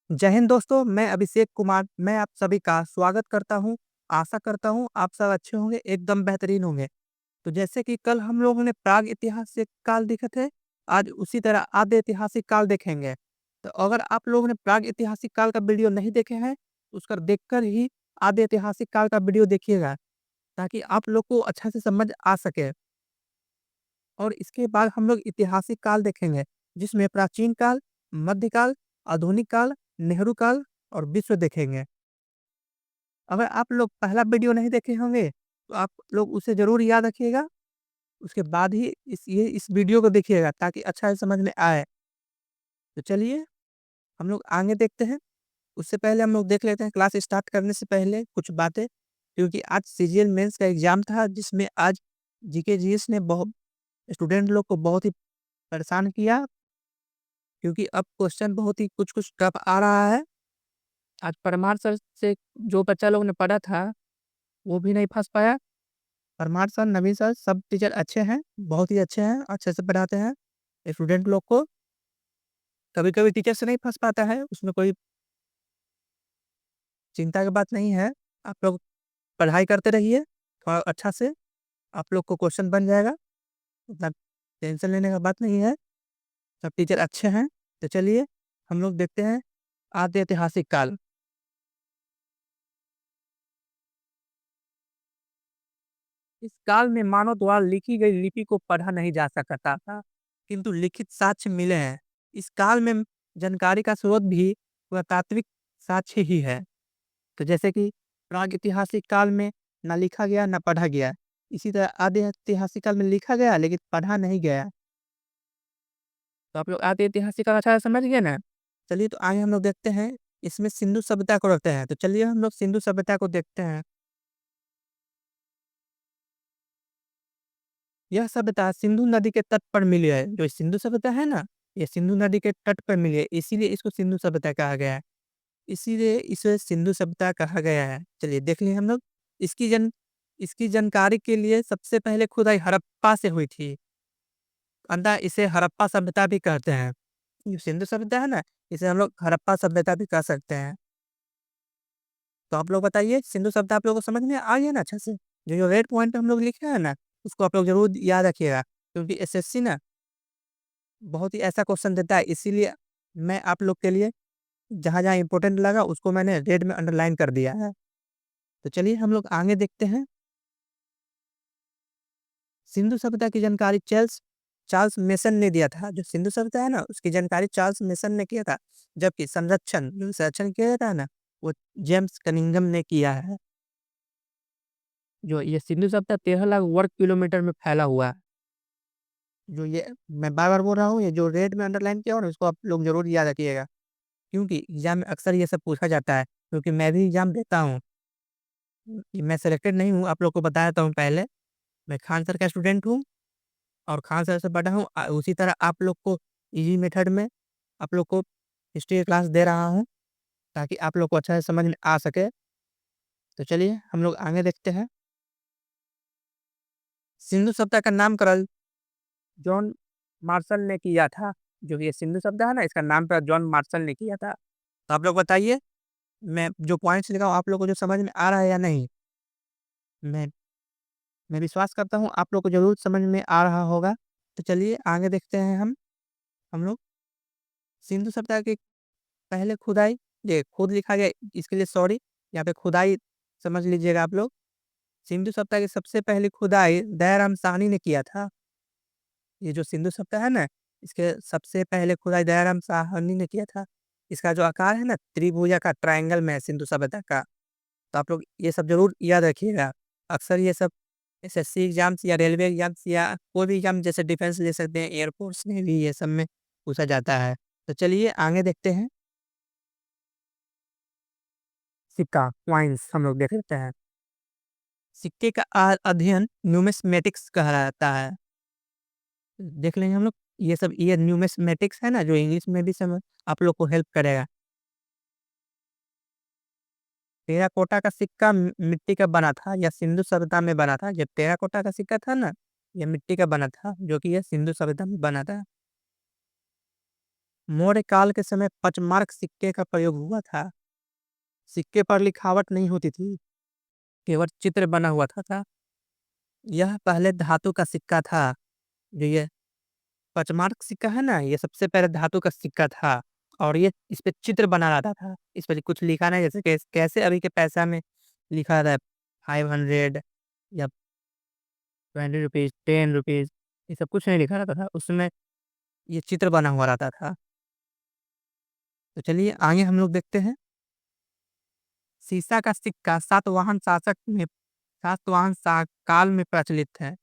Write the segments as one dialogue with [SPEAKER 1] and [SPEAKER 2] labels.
[SPEAKER 1] जय हिंद दोस्तों, मैं अभिषेक कुमार, मैं आप सभी का स्वागत करता हूँ। आशा करता हूँ आप सब अच्छे होंगे, एकदम बेहतरीन होंगे। तो जैसे कि कल हम लोगों ने प्राग ऐतिहासिक काल देखे थे, आज उसी तरह आद्य ऐतिहासिक काल देखेंगे। तो अगर आप लोगों ने प्राग ऐतिहासिक काल का वीडियो नहीं देखे हैं, उसका देखकर ही आद्य ऐतिहासिक काल का वीडियो देखिएगा, ताकि आप लोग को अच्छा से समझ आ सके। और इसके बाद हम लोग ऐतिहासिक काल देखेंगे, जिसमें प्राचीन काल, मध्यकाल, आधुनिक काल, नेहरू काल और विश्व देखेंगे। अगर आप लोग पहला वीडियो नहीं देखे होंगे, तो आप लोग उसे ज़रूर याद रखिएगा। उसके बाद ही इस वीडियो को देखिएगा, ताकि अच्छा से समझ में आए। तो चलिए, हम लोग आगे देखते हैं। उससे पहले हम लोग देख लेते हैं, क्लास स्टार्ट करने से पहले कुछ बातें, क्योंकि आज सीजीएल मेंस का एग्ज़ाम था, जिसमें आज जीके जीएस ने बहुत स्टूडेंट लोग को बहुत ही परेशान किया, क्योंकि अब क्वेश्चन बहुत ही कुछ-कुछ टफ आ रहा है। आज परमार सर से जो बच्चा लोग ने पढ़ा था, वो भी नहीं फँस पाया। परमार सर, नवीन सर, सब टीचर अच्छे हैं, बहुत ही अच्छे हैं, अच्छे से पढ़ाते हैं स्टूडेंट लोग को। कभी-कभी टीचर से नहीं फँस पाता है, उसमें कोई चिंता की बात नहीं है। आप लोग पढ़ाई करते रहिए थोड़ा अच्छा से, आप लोग को क्वेश्चन बन जाएगा, उतना टेंशन लेने का बात नहीं है, सब टीचर अच्छे हैं। तो चलिए, हम लोग देखते हैं आद्य ऐतिहासिक काल। इस काल में मानव द्वारा लिखी गई लिपि को पढ़ा नहीं जा सकता था, किंतु लिखित साक्ष्य मिले हैं। इस काल में जानकारी का स्रोत भी पुरातात्विक साक्ष्य ही है। तो जैसे कि प्रागैतिहासिक काल में ना लिखा गया, ना पढ़ा गया। इसी तरह आद्य ऐतिहासिक काल में लिखा गया, लेकिन पढ़ा नहीं गया। तो आप लोग आद्य ऐतिहासिक काल अच्छा से समझ गए ना? चलिए, तो आगे हम लोग देखते हैं, इसमें सिंधु सभ्यता को रखते हैं। तो चलिए, हम लोग सिंधु सभ्यता को देखते हैं। यह सभ्यता सिंधु नदी के तट पर मिली है। जो सिंधु सभ्यता है ना, ये सिंधु नदी के तट पर मिली है, इसीलिए इसको सिंधु सभ्यता कहा गया है। इसीलिए इसे सिंधु सभ्यता कहा गया है। चलिए देख लें हम लोग। इसकी जन इसकी जानकारी के लिए सबसे पहले खुदाई हड़प्पा से हुई थी। अतः इसे हड़प्पा सभ्यता भी कहते हैं। जो सिंधु सभ्यता है ना, इसे हम लोग हड़प्पा सभ्यता भी कह सकते हैं। तो आप लोग बताइए, सिंधु सभ्यता आप लोगों को समझ में आ गया ना अच्छे से? जो रेड पॉइंट हम लोग लिखे हैं ना, उसको आप लोग ज़रूर याद रखिएगा, क्योंकि एसएससी ना बहुत ही ऐसा क्वेश्चन देता है, इसीलिए मैं आप लोग के लिए जहाँ-जहाँ इम्पोर्टेंट लगा उसको मैंने रेड में अंडरलाइन कर दिया है। तो चलिए, हम लोग आगे देखते हैं। सिंधु सभ्यता की जानकारी चार्ल्स मेसन ने दिया था। जो सिंधु सभ्यता है ना, उसकी जानकारी चार्ल्स मेसन ने किया था, जबकि संरक्षण किया जाता है ना, वो जेम्स कनिंघम ने किया है। जो ये सिंधु सभ्यता 13 लाख वर्ग किलोमीटर में फैला हुआ है। जो ये मैं बार-बार बोल रहा हूँ, ये जो रेड में अंडरलाइन किया हुआ ना, इसको आप लोग ज़रूर याद रखिएगा, क्योंकि एग्ज़ाम में अक्सर ये सब पूछा जाता है, क्योंकि मैं भी एग्ज़ाम देता हूँ। मैं सेलेक्टेड नहीं हूँ, आप लोग को बताया था पहले। मैं खान सर का स्टूडेंट हूँ और खान सर से पढ़ा हूँ। उसी तरह आप लोग को ईज़ी मेथड में आप लोग को हिस्ट्री की क्लास दे रहा हूँ, ताकि आप लोग को अच्छा से समझ में आ सके। तो चलिए, हम लोग आगे देखते हैं। सिंधु सभ्यता का नामकरण जॉन मार्शल ने किया था। जो ये सिंधु सभ्यता है ना, इसका नामकरण जॉन मार्शल ने किया था। तो आप लोग बताइए, मैं जो पॉइंट्स लिखा हूँ, आप लोगों को जो समझ में आ रहा है या नहीं? मैं मैं विश्वास करता हूँ आप लोग को ज़रूर समझ में आ रहा होगा। तो चलिए, आगे देखते हैं हम लोग। सिंधु सभ्यता की पहले खुदाई, ये खुद लिखा गया, इसके लिए सॉरी, यहाँ पे खुदाई समझ लीजिएगा आप लोग। सिंधु सभ्यता की सबसे पहली खुदाई दयाराम साहनी ने किया था। ये जो सिंधु सभ्यता है ना, इसके सबसे पहले खुदाई दयाराम साहनी ने किया था। इसका जो आकार है ना, त्रिभुजा का ट्रायंगल में है सिंधु सभ्यता का। तो आप लोग ये सब ज़रूर याद रखिएगा। अक्सर ये सब एसएससी एग्ज़ाम्स या रेलवे एग्ज़ाम्स या कोई भी एग्ज़ाम, जैसे डिफेंस ले सकते हैं, एयरफोर्स, नेवी, ये सब में पूछा जाता है। तो चलिए, आगे देखते हैं। सिक्का, कॉइन्स हम लोग देख लेते हैं। सिक्के का अध्ययन न्यूमिस्मेटिक्स कहलाता है। देख लेंगे हम लोग। ये न्यूमिस्मेटिक्स है ना, जो इंग्लिश में भी समझ आप लोग को हेल्प करेगा। टेराकोटा का सिक्का मिट्टी का बना था, या सिंधु सभ्यता में बना था। जब टेराकोटा का सिक्का था ना, ये मिट्टी का बना था, जो कि ये सिंधु सभ्यता में बना था। मौर्य काल के समय पचमार्क सिक्के का प्रयोग हुआ था। सिक्के पर लिखावट नहीं होती थी, केवल चित्र बना हुआ था। यह पहले धातु का सिक्का था। जो ये पचमार्क सिक्का है ना, ये सबसे पहले धातु का सिक्का था और ये इस पे चित्र बना रहता था। इस पे कुछ लिखा नहीं, जैसे कैसे अभी के पैसा में लिखा रहता है 500 या 20 रुपीज़, 10 रुपीज़, ये सब कुछ नहीं लिखा रहता था। उसमें ये चित्र बना हुआ रहता था। तो चलिए आगे हम लोग देखते हैं। सीसा का सिक्का सातवाहन काल में प्रचलित है।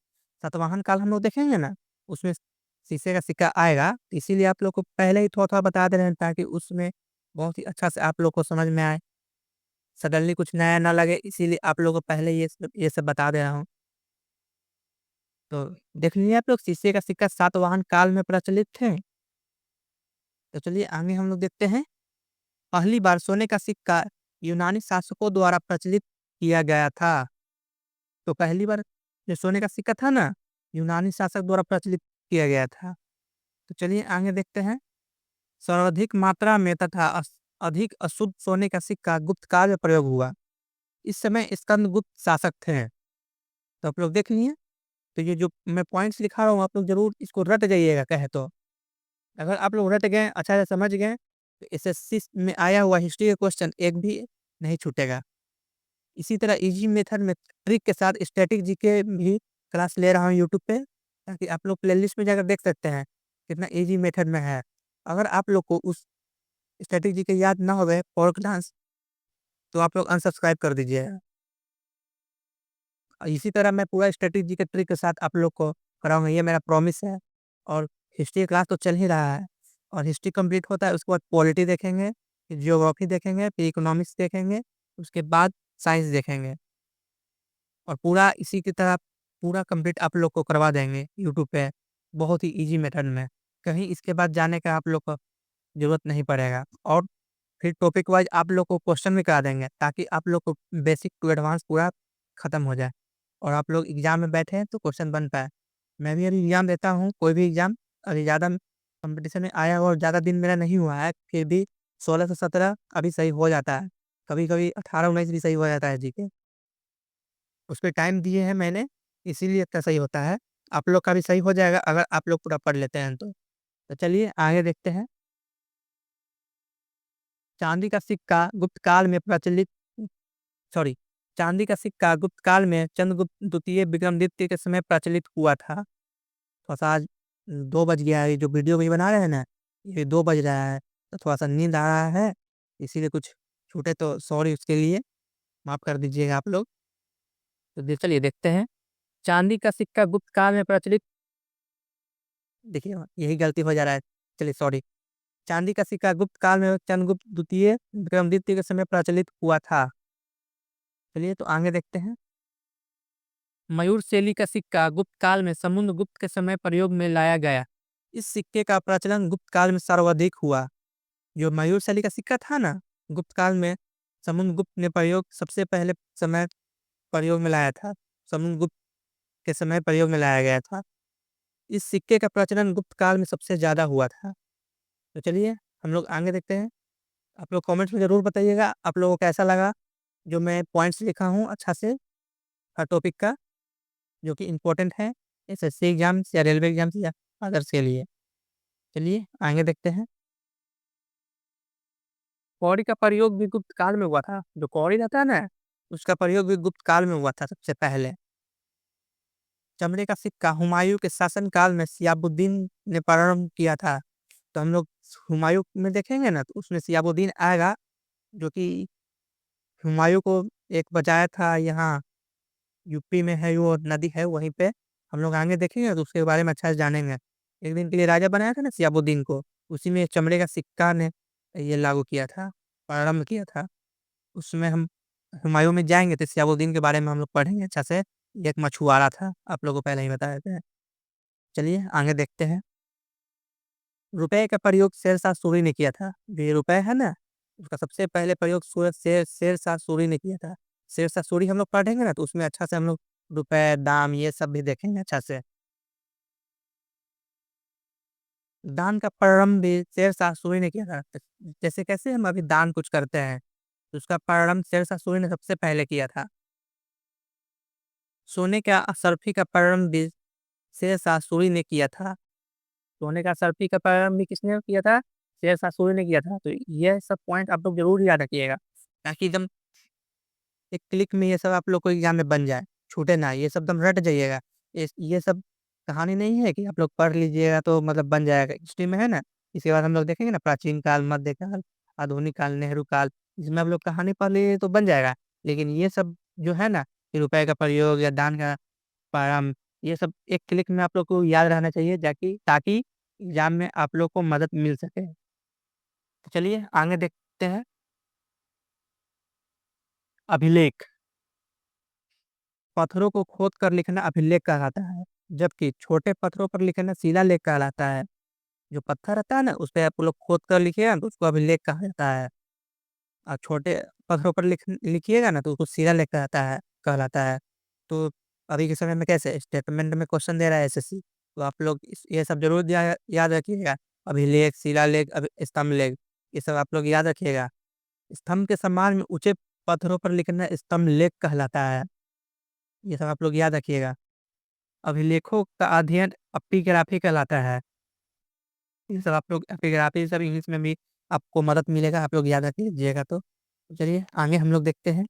[SPEAKER 1] सातवाहन काल हम लोग देखेंगे ना, उसमें शीशे का सिक्का आएगा। इसीलिए आप लोग को पहले ही थोड़ा-थोड़ा बता दे रहे हैं ताकि उसमें बहुत ही अच्छा से आप लोग को समझ में आए। सडनली कुछ नया ना लगे, इसीलिए आप लोगों को पहले ये सब बता दे रहा हूँ। तो देख लीजिए आप लोग, शीशे का सिक्का सातवाहन काल में प्रचलित थे। तो चलिए आगे हम लोग देखते हैं। पहली बार सोने का सिक्का यूनानी शासकों द्वारा प्रचलित किया गया था। तो पहली बार जो सोने का सिक्का था ना, यूनानी शासक द्वारा प्रचलित किया गया था। तो चलिए आगे देखते हैं। सर्वाधिक मात्रा में तथा अधिक अशुद्ध सोने का सिक्का गुप्त काल में प्रयोग हुआ। इस समय स्कंदगुप्त शासक थे। तो आप लोग देख लिए। तो ये जो मैं पॉइंट्स लिखा रहा हूँ, आप लोग जरूर इसको रट जाइएगा कहे तो। अगर आप लोग रट गए, अच्छा से समझ गए, तो एसएससी में आया हुआ हिस्ट्री का क्वेश्चन एक भी नहीं छूटेगा। इसी तरह इजी मेथड में ट्रिक के साथ स्टैटिक जीके भी क्लास ले रहा हूँ यूट्यूब पे, ताकि आप लोग प्लेलिस्ट में जाकर देख सकते हैं कितना इजी मेथड में है। अगर आप लोग को उस स्टैटिक जीके याद ना हो गए और क्लास, तो आप लोग अनसब्सक्राइब कर दीजिए। इसी तरह मैं पूरा स्टैटिक जीके ट्रिक के साथ आप लोग को कराऊंगा, ये मेरा प्रॉमिस है। और हिस्ट्री क्लास तो चल ही रहा है, और हिस्ट्री कंप्लीट होता है उसके बाद पॉलिटी देखेंगे, फिर जियोग्राफी देखेंगे, फिर इकोनॉमिक्स देखेंगे, उसके बाद साइंस देखेंगे। और पूरा इसी की तरह पूरा कंप्लीट आप लोग को करवा देंगे यूट्यूब पे, बहुत ही ईज़ी मेथड में। कहीं इसके बाद जाने का आप लोग को ज़रूरत नहीं पड़ेगा। और फिर टॉपिक वाइज़ आप लोग को क्वेश्चन भी करा देंगे, ताकि आप लोग को बेसिक टू एडवांस पूरा खत्म हो जाए और आप लोग एग्ज़ाम में बैठे तो क्वेश्चन बन पाए। मैं भी अभी एग्ज़ाम देता हूँ, कोई भी एग्ज़ाम अभी ज़्यादा कॉम्पिटिशन में आया हुआ और ज़्यादा दिन मेरा नहीं हुआ है, फिर भी 16 से 17 अभी सही हो जाता है। कभी-कभी 18-19 भी सही हो जाता है जीके। उसपे टाइम दिए हैं मैंने, इसीलिए इतना सही होता है। आप लोग का भी सही हो जाएगा अगर आप लोग पूरा पढ़ लेते हैं तो। तो चलिए आगे देखते हैं। चांदी का सिक्का गुप्त काल में प्रचलित सॉरी चांदी का सिक्का गुप्त काल में चंद्रगुप्त द्वितीय विक्रमादित्य के समय प्रचलित हुआ था। थोड़ा-सा आज 2 बज गया है, ये जो वीडियो भी बना रहे हैं ना, ये 2 बज रहा है, तो थोड़ा-सा नींद आ रहा है, इसीलिए कुछ छूटे तो सॉरी उसके लिए, माफ़ कर दीजिएगा आप लोग। तो चलिए देखते हैं। चांदी का सिक्का गुप्त काल में प्रचलित देखिए यही गलती हो जा रहा है, चलिए सॉरी। चांदी का सिक्का गुप्त काल में चंद्रगुप्त द्वितीय विक्रमादित्य के समय प्रचलित हुआ था। चलिए तो आगे देखते हैं। मयूर शैली का सिक्का गुप्त काल में समुद्रगुप्त के समय प्रयोग में लाया गया। इस सिक्के का प्रचलन गुप्त काल में सर्वाधिक हुआ। जो मयूर शैली का सिक्का था ना, गुप्त काल में समुद्रगुप्त ने प्रयोग सबसे पहले समय प्रयोग में लाया था। समुद्रगुप्त के समय प्रयोग में लाया गया था। इस सिक्के का प्रचलन गुप्त काल में सबसे ज़्यादा हुआ था। तो चलिए हम लोग आगे देखते हैं। आप लोग कमेंट्स में ज़रूर बताइएगा आप लोगों को कैसा लगा, जो मैं पॉइंट्स लिखा हूँ अच्छा से हर टॉपिक का, जो कि इम्पोर्टेंट है एसएससी एग्ज़ाम्स या रेलवे एग्ज़ाम्स या अदर्स के लिए। चलिए आगे देखते हैं। कौड़ी का प्रयोग भी गुप्त काल में हुआ था। जो कौड़ी रहता है ना, उसका प्रयोग भी गुप्त काल में हुआ था सबसे पहले। चमड़े का सिक्का हुमायूँ के शासनकाल में शिहाबुद्दीन ने प्रारंभ किया था। तो हम लोग हुमायूँ में देखेंगे ना, तो उसमें शिहाबुद्दीन आएगा, जो कि हुमायूँ को एक बचाया था यहाँ यूपी में है, वो नदी है वहीं पे। हम लोग आगे देखेंगे तो उसके बारे में अच्छा से जानेंगे। एक दिन के लिए राजा बनाया था ना शिहाबुद्दीन को, उसी में चमड़े का सिक्का ने ये लागू किया था, प्रारंभ किया था। उसमें हम हुमायूँ में जाएँगे तो शिहाबुद्दीन के बारे में हम लोग पढ़ेंगे अच्छा से। ये एक मछुआरा था, आप लोगों को पहले ही बता देते हैं। चलिए आगे देखते हैं। रुपए का प्रयोग शेरशाह सूरी ने किया था। जो ये रुपए है ना, उसका सबसे पहले प्रयोग शेरशाह सूरी ने किया था। शेरशाह सूरी हम लोग पढ़ेंगे ना, तो उसमें अच्छा से हम लोग रुपए, दाम ये सब भी देखेंगे अच्छा से। दान का प्रारंभ भी शेरशाह सूरी ने किया था। जैसे कैसे हम अभी दान कुछ करते हैं, तो उसका प्रारंभ शेरशाह सूरी ने सबसे पहले किया था। सोने का असरफी का प्रारंभ भी शेरशाह सूरी ने किया था। सोने का असरफी का प्रारंभ भी किसने किया था? शेरशाह सूरी ने किया था। तो ये सब पॉइंट आप लोग ज़रूर याद रखिएगा, ताकि एकदम एक क्लिक में ये सब आप लोग को एग्ज़ाम में बन जाए, छूटे ना, ये सब एकदम रट जाइएगा। ये सब कहानी नहीं है कि आप लोग पढ़ लीजिएगा तो मतलब बन जाएगा, हिस्ट्री में है ना। इसके बाद हम लोग देखेंगे ना प्राचीन काल, मध्यकाल, आधुनिक काल, नेहरू काल, इसमें आप लोग कहानी पढ़ लीजिए तो बन जाएगा। लेकिन ये सब जो है ना, कि रुपए का प्रयोग या दान का प्रारंभ, ये सब एक क्लिक में आप लोग को याद रहना चाहिए, जाकि ताकि एग्ज़ाम में आप लोग को मदद मिल सके। तो चलिए आगे देखते हैं। अभिलेख। पत्थरों को खोद कर लिखना अभिलेख कहलाता है, जबकि छोटे पत्थरों पर लिखना शिलालेख कहलाता है। जो पत्थर रहता है ना, उसपे आप लोग खोद कर लिखिएगा ना, तो उसको अभिलेख कहा जाता है। और छोटे पत्थरों पर लिखिएगा ना, तो उसको शिलालेख कहलाता है। तो अभी के समय में कैसे स्टेटमेंट में क्वेश्चन दे रहा है एसएससी, तो आप लोग ये सब जरूर याद रखिएगा। अभिलेख, शिलालेख, स्तंभ लेख, ये सब आप लोग याद रखिएगा। स्तंभ के समान में ऊंचे पत्थरों पर लिखना स्तंभ लेख कहलाता है। ये सब आप लोग याद रखिएगा। अभिलेखों का अध्ययन एपिग्राफी कहलाता है। ये सब आप लोग एपिग्राफी सब इंग्लिश में भी आपको मदद मिलेगा, आप लोग याद रख लीजिएगा तो। चलिए आगे हम लोग देखते हैं।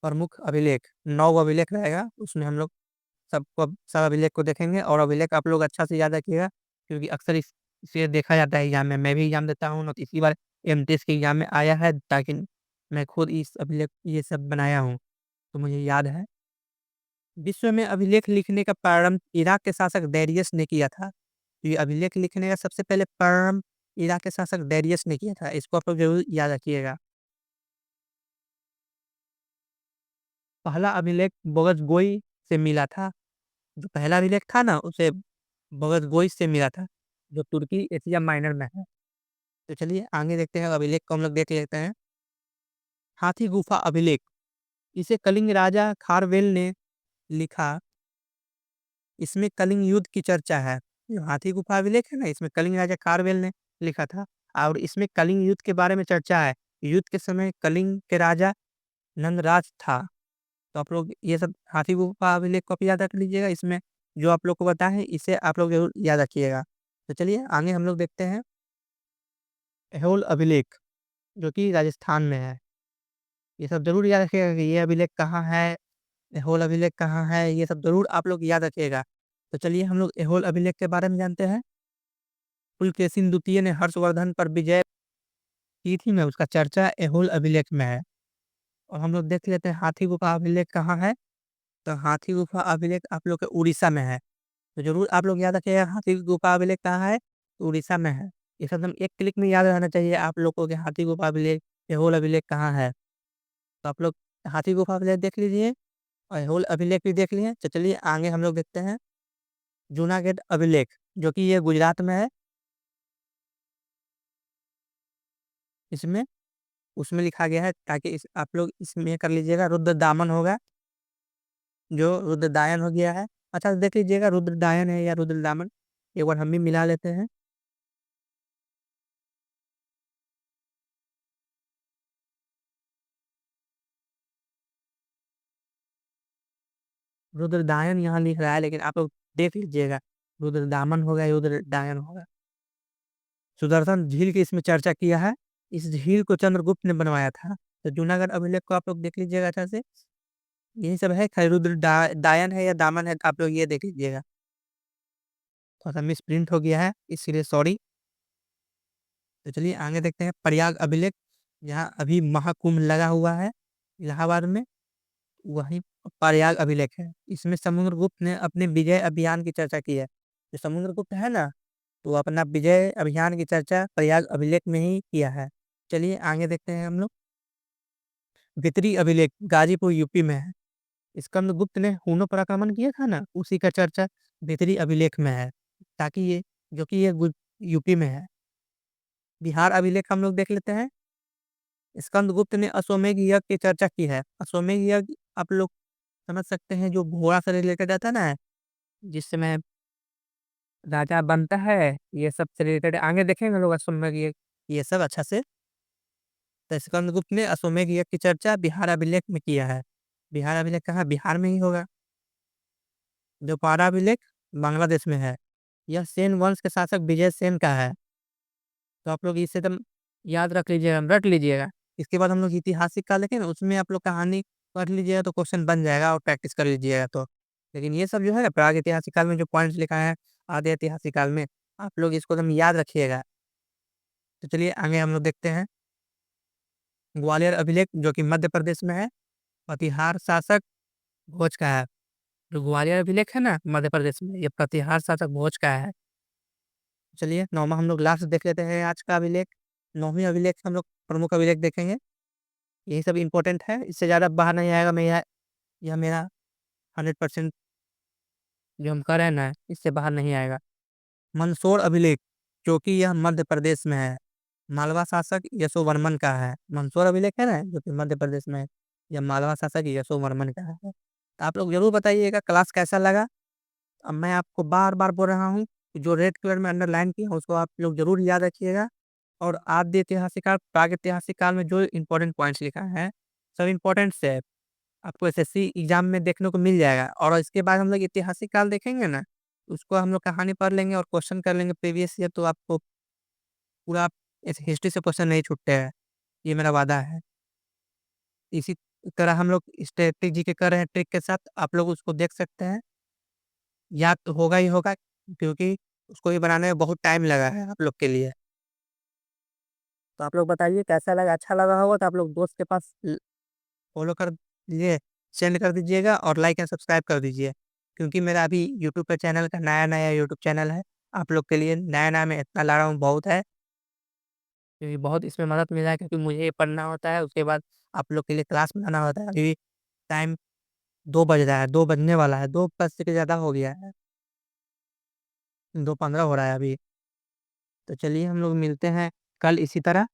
[SPEAKER 1] प्रमुख अभिलेख, 9 अभिलेख रहेगा, उसमें हम लोग सब अभिलेख को देखेंगे, और अभिलेख आप लोग अच्छा से याद रखिएगा, क्योंकि अक्सर इसे देखा जाता है एग्जाम में। मैं भी एग्जाम देता हूँ ना, तो इसी बार एमटीएस के एग्जाम में आया है, ताकि मैं खुद इस अभिलेख ये सब बनाया हूँ, तो मुझे याद है। विश्व में अभिलेख लिखने का प्रारंभ इराक के शासक डेरियस ने किया था। तो ये अभिलेख लिखने का सबसे पहले प्रारंभ इराक के शासक डेरियस ने किया था। इसको आप लोग ज़रूर याद रखिएगा। पहला अभिलेख बगसगोई से मिला था। जो पहला अभिलेख था ना, उसे बगसगोई से मिला था, जो तुर्की एशिया माइनर में है। तो चलिए आगे देखते हैं, अभिलेख को हम लोग देख लेते हैं। हाथी गुफा अभिलेख, इसे कलिंग राजा खारवेल ने लिखा। इसमें कलिंग युद्ध की चर्चा है। जो हाथी गुफा अभिलेख है ना, इसमें कलिंग राजा खारवेल ने लिखा था, और इसमें कलिंग युद्ध के बारे में चर्चा है। युद्ध के समय कलिंग के राजा नंदराज था। तो आप लोग ये सब हाथी गुफा अभिलेख को आप याद रख लीजिएगा। इसमें जो आप लोग को बताया है, इसे आप लोग जरूर याद रखिएगा। तो चलिए आगे हम लोग देखते हैं। ऐहोल अभिलेख, जो कि राजस्थान में है। ये सब जरूर याद रखिएगा कि ये अभिलेख कहाँ है, ऐहोल अभिलेख कहाँ है, ये सब जरूर आप लोग याद रखिएगा। तो चलिए हम लोग ऐहोल अभिलेख के बारे में जानते हैं। पुलकेशिन द्वितीय ने हर्षवर्धन पर विजय की थी ना, उसका चर्चा ऐहोल अभिलेख में है। और हम लोग देख लेते हैं हाथी गुफा अभिलेख कहाँ है। तो हाथी गुफा अभिलेख आप लोग के उड़ीसा में है। तो ज़रूर आप लोग याद रखिएगा, हाथी गुफा अभिलेख कहाँ है? तो उड़ीसा में है। ये सब एकदम एक क्लिक में याद रहना चाहिए आप लोग को, कि हाथी गुफा अभिलेख, ऐहोल अभिलेख कहाँ है। तो आप लोग हाथी गुफा अभिलेख देख लीजिए, और ऐहोल अभिलेख भी देख लिए। तो चलिए आगे हम लोग देखते हैं जूनागढ़ अभिलेख, जो कि ये गुजरात में है। इसमें उसमें लिखा गया है, ताकि आप लोग इसमें कर लीजिएगा, रुद्रदामन होगा, जो रुद्रदायन हो गया है। अच्छा देख लीजिएगा, रुद्रदायन है या रुद्रदामन, एक बार हम भी मिला लेते हैं। रुद्रदायन यहाँ लिख रहा है, लेकिन आप लोग देख लीजिएगा, रुद्रदामन होगा या रुद्रदायन होगा। सुदर्शन झील की इसमें चर्चा किया है। इस झील को चंद्रगुप्त ने बनवाया था। तो जूनागढ़ अभिलेख को आप लोग देख लीजिएगा अच्छा से। यही सब है, खैर दायन है या दामन है, आप लोग ये देख लीजिएगा। थोड़ा सा मिस प्रिंट हो गया है, इसलिए सॉरी। तो चलिए आगे देखते हैं प्रयाग अभिलेख, जहाँ अभी महाकुंभ लगा हुआ है इलाहाबाद में, वहीं प्रयाग अभिलेख है। इसमें समुद्रगुप्त ने अपने विजय अभियान की चर्चा की है। जो समुद्रगुप्त है ना, तो अपना विजय अभियान की चर्चा प्रयाग अभिलेख में ही किया है। चलिए आगे देखते हैं हम लोग। भितरी अभिलेख गाजीपुर यूपी में है। स्कंदगुप्त ने हूणों पर आक्रमण किया था ना, उसी का चर्चा भितरी अभिलेख में है, ताकि ये जो कि ये यूपी में है। बिहार अभिलेख हम लोग देख लेते हैं। स्कंदगुप्त ने अश्वमेध यज्ञ की चर्चा की है। अश्वमेध यज्ञ आप लोग समझ सकते हैं, जो घोड़ा से रिलेटेड रहता है ना, जिस समय राजा बनता है, ये सब से रिलेटेड आगे देखेंगे लोग अश्वमेध यज्ञ, ये सब अच्छा से। तो स्कंदगुप्त ने अश्वमेध यज्ञ की चर्चा बिहार अभिलेख में किया है। बिहार अभिलेख कहाँ? बिहार में ही होगा। जो पारा अभिलेख बांग्लादेश में है। यह सेन वंश के शासक विजय सेन का है। तो आप लोग इसे एकदम याद रख लीजिएगा, रट लीजिएगा। इसके बाद हम लोग ऐतिहासिक काल देखें ना, उसमें आप लोग कहानी पढ़ लीजिएगा तो क्वेश्चन बन जाएगा और प्रैक्टिस कर लीजिएगा तो। लेकिन ये सब जो है ना प्राग ऐतिहासिक काल में जो पॉइंट्स लिखा है आधे ऐतिहासिक काल में, आप लोग इसको एकदम याद रखिएगा। तो चलिए आगे हम लोग देखते हैं। ग्वालियर अभिलेख जो कि मध्य प्रदेश में है, प्रतिहार शासक भोज का है। जो ग्वालियर अभिलेख है ना मध्य प्रदेश में, ये प्रतिहार शासक भोज का है। चलिए नौवां हम लोग लास्ट देख लेते हैं आज का अभिलेख। नौवीं अभिलेख से हम लोग प्रमुख अभिलेख देखेंगे। यही सब इम्पोर्टेंट है, इससे ज़्यादा बाहर नहीं आएगा। मैं यह मेरा 100% जो हम कर रहे हैं ना, इससे बाहर नहीं आएगा। मंदसौर अभिलेख, जो कि यह मध्य प्रदेश में है, मालवा शासक यशोवर्मन का है। मंदसौर अभिलेख है ना जो कि मध्य प्रदेश में है, यह मालवा शासक यशोवर्मन का है। तो आप लोग जरूर बताइएगा क्लास कैसा लगा। अब मैं आपको बार बार बोल रहा हूँ कि जो रेड कलर में अंडरलाइन किया है, उसको आप लोग जरूर याद रखिएगा। और आद्य ऐतिहासिक काल, प्राग ऐतिहासिक काल में जो इंपॉर्टेंट पॉइंट्स लिखा है, सब इंपॉर्टेंट से आपको एसएससी एग्जाम में देखने को मिल जाएगा। और इसके बाद हम लोग ऐतिहासिक काल देखेंगे ना, उसको हम लोग कहानी पढ़ लेंगे और क्वेश्चन कर लेंगे प्रीवियस ईयर, तो आपको पूरा इस हिस्ट्री से क्वेश्चन नहीं छूटते हैं, ये मेरा वादा है। इसी तरह हम लोग स्ट्रेटेजी के कर रहे हैं ट्रिक के साथ, आप लोग उसको देख सकते हैं। याद तो होगा ही होगा, क्योंकि उसको ये बनाने में बहुत टाइम लगा है आप लोग के लिए। तो आप लोग बताइए कैसा लगा, अच्छा लगा होगा तो आप लोग दोस्त के पास फॉलो कर लीजिए, सेंड कर दीजिएगा और लाइक एंड सब्सक्राइब कर दीजिए। क्योंकि मेरा अभी यूट्यूब पे चैनल का नया-नया यूट्यूब चैनल है। आप लोग के लिए नया-नया मैं इतना ला रहा हूँ बहुत है। क्योंकि बहुत इसमें मदद मिला है, क्योंकि मुझे ये पढ़ना होता है, उसके बाद आप लोग के लिए क्लास बनाना होता है। अभी टाइम 2 बज रहा है, 2 बजने वाला है, 2 बज से ज़्यादा हो गया है। 2:15 हो रहा है अभी। तो चलिए हम लोग मिलते हैं कल इसी तरह।